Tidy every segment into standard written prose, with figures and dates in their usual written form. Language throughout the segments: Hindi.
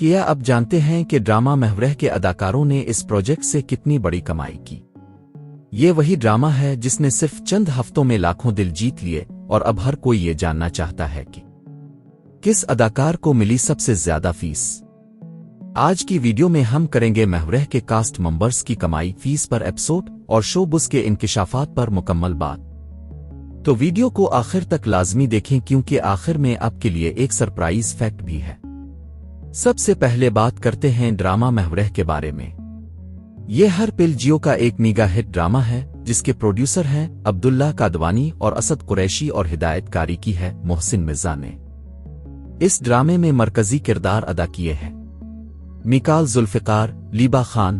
किया। अब जानते हैं कि ड्रामा महवरह के अदाकारों ने इस प्रोजेक्ट से कितनी बड़ी कमाई की। ये वही ड्रामा है जिसने सिर्फ चंद हफ्तों में लाखों दिल जीत लिए और अब हर कोई ये जानना चाहता है कि किस अदाकार को मिली सबसे ज्यादा फीस। आज की वीडियो में हम करेंगे महवरह के कास्ट मेंबर्स की कमाई, फीस पर एपिसोड और शोबिज़ के इंकिशाफात पर मुकम्मल बात। तो वीडियो को आखिर तक लाजमी देखें क्योंकि आखिर में आपके लिए एक सरप्राइज फैक्ट भी है। सबसे पहले बात करते हैं ड्रामा महवरह के बारे में। यह हर पिल जियो का एक मेगा हिट ड्रामा है जिसके प्रोड्यूसर हैं अब्दुल्ला कादवानी और असद कुरैशी और हिदायतकारी की है मोहसिन मिर्जा ने। इस ड्रामे में मरकजी किरदार अदा किए हैं मिकाल जुल्फिकार, लीबा खान,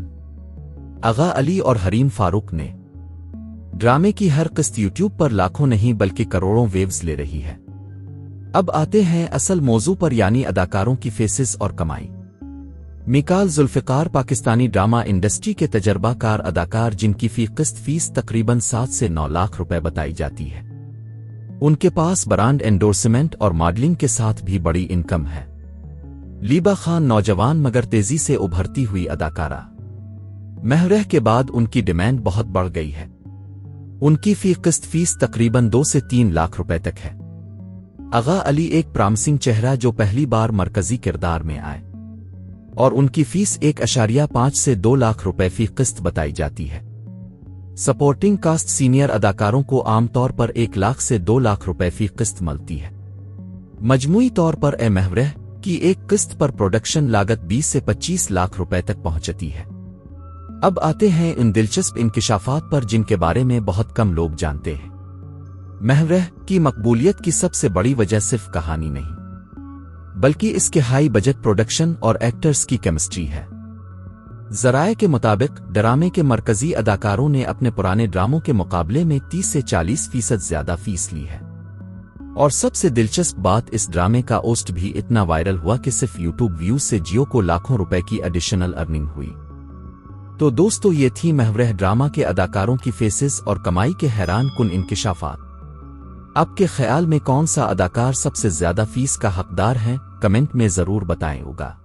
आगा अली और हरीम फारूक ने। ड्रामे की हर किस्त यूट्यूब पर लाखों नहीं बल्कि करोड़ों वेव्स ले रही है। अब आते हैं असल मौजू पर, यानी अदाकारों की फेसेस और कमाई। मिकाल जुल्फिकार पाकिस्तानी ड्रामा इंडस्ट्री के तजर्बाकार अदाकार जिनकी फीस तकरीबन 7 से 9 लाख रुपए बताई जाती है। उनके पास ब्रांड एंडोर्समेंट और मॉडलिंग के साथ भी बड़ी इनकम है। लीबा खान नौजवान मगर तेजी से उभरती हुई अदाकारा। महवरह के बाद उनकी डिमांड बहुत बढ़ गई है। उनकी फीस तकरीबन 2 से 3 लाख रुपए तक है। आगा अली एक प्रॉमिसिंग चेहरा जो पहली बार मरकजी किरदार में आए और उनकी फीस 1.5 से 2 लाख रुपए फी किस्त बताई जाती है। सपोर्टिंग कास्ट सीनियर अदाकारों को आमतौर पर 1 लाख से 2 लाख रुपए फी किस्त मिलती है। मजमूई तौर पर महवरह की एक किस्त पर प्रोडक्शन लागत 20 से 25 लाख रुपए तक पहुंचती है। अब आते हैं इन दिलचस्प इंकिशाफात पर जिनके बारे में बहुत कम लोग जानते हैं। महवरह की मकबूलियत की सबसे बड़ी वजह सिर्फ कहानी नहीं बल्कि इसके हाई बजट प्रोडक्शन और एक्टर्स की केमिस्ट्री है। ज़राए के मुताबिक ड्रामे के मरकजी अदाकारों ने अपने पुराने ड्रामों के मुकाबले में 30 से 40% ज्यादा फीस ली है। और सबसे दिलचस्प बात, इस ड्रामे का ओस्ट भी इतना वायरल हुआ कि सिर्फ यूट्यूब व्यूज से जियो को लाखों रुपए की एडिशनल अर्निंग हुई। तो दोस्तों, ये थी महवरह ड्रामा के अदाकारों की फेसेस और कमाई के हैरान कुन इंकिशाफात। आपके ख्याल में कौन सा अदाकार सबसे ज्यादा फीस का हकदार है? कमेंट में जरूर बताएं होगा।